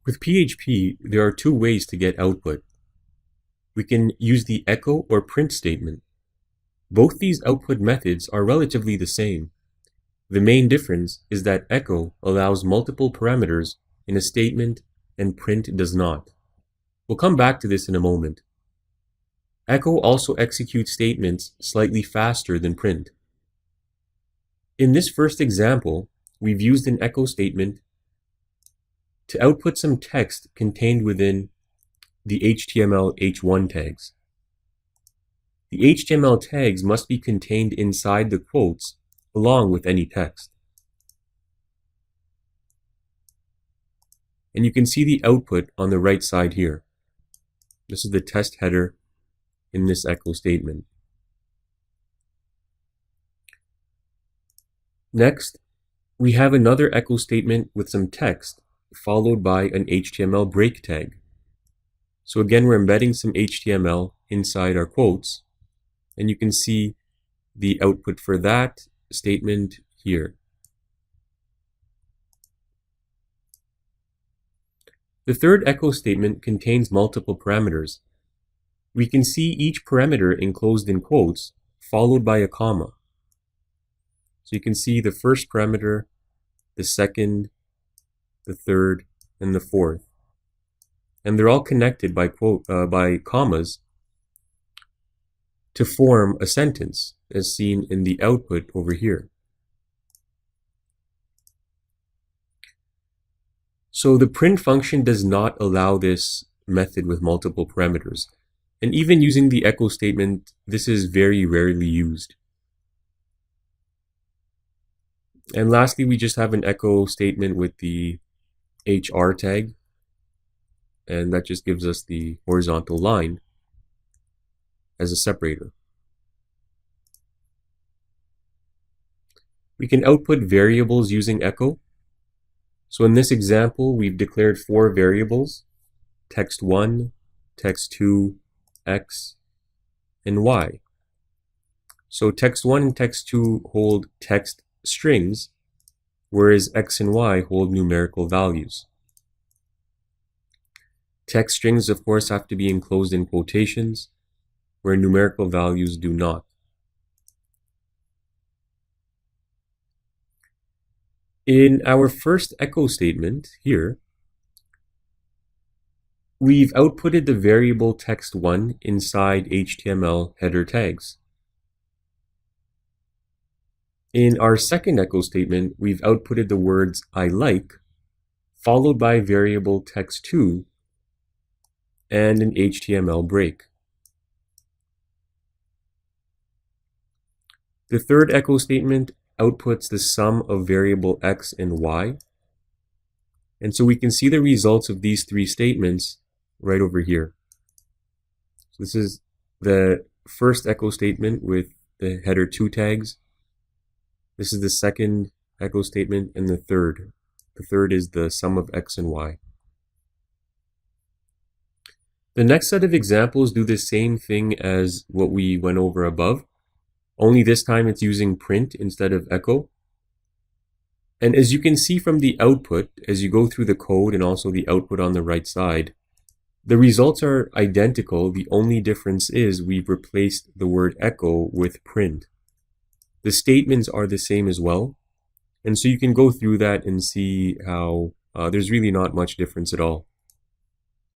With PHP, there are two ways to get output. We can use the echo or print statement. Both these output methods are relatively the same. The main difference is that echo allows multiple parameters in a statement and print does not. We'll come back to this in a moment. Echo also executes statements slightly faster than print. In this first example, we've used an echo statement to output some text contained within the HTML h1 tags. The HTML tags must be contained inside the quotes along with any text. And you can see the output on the right side here. This is the test header in this echo statement. Next, we have another echo statement with some text followed by an HTML break tag. So again, we're embedding some HTML inside our quotes, and you can see the output for that statement here. The third echo statement contains multiple parameters. We can see each parameter enclosed in quotes followed by a comma. So you can see the first parameter, the second, the third, and the fourth. And they're all connected by commas to form a sentence, as seen in the output over here. So the print function does not allow this method with multiple parameters. And even using the echo statement, this is very rarely used. And lastly, we just have an echo statement with the HR tag, and that just gives us the horizontal line as a separator. We can output variables using echo. So in this example, we've declared 4 variables: text1, text2, x, and y. So text1 and text2 hold text strings, whereas x and y hold numerical values. Text strings, of course, have to be enclosed in quotations, where numerical values do not. In our first echo statement here, we've outputted the variable text1 inside HTML header tags. In our second echo statement, we've outputted the words I like, followed by variable text2 and an HTML break. The third echo statement outputs the sum of variable x and y. And so we can see the results of these 3 statements right over here. So this is the first echo statement with the header 2 tags. This is the second echo statement, and the third. The third is the sum of x and y. The next set of examples do the same thing as what we went over above, only this time it's using print instead of echo. And as you can see from the output, as you go through the code and also the output on the right side, the results are identical. The only difference is we've replaced the word echo with print. The statements are the same as well. And so you can go through that and see how there's really not much difference at all.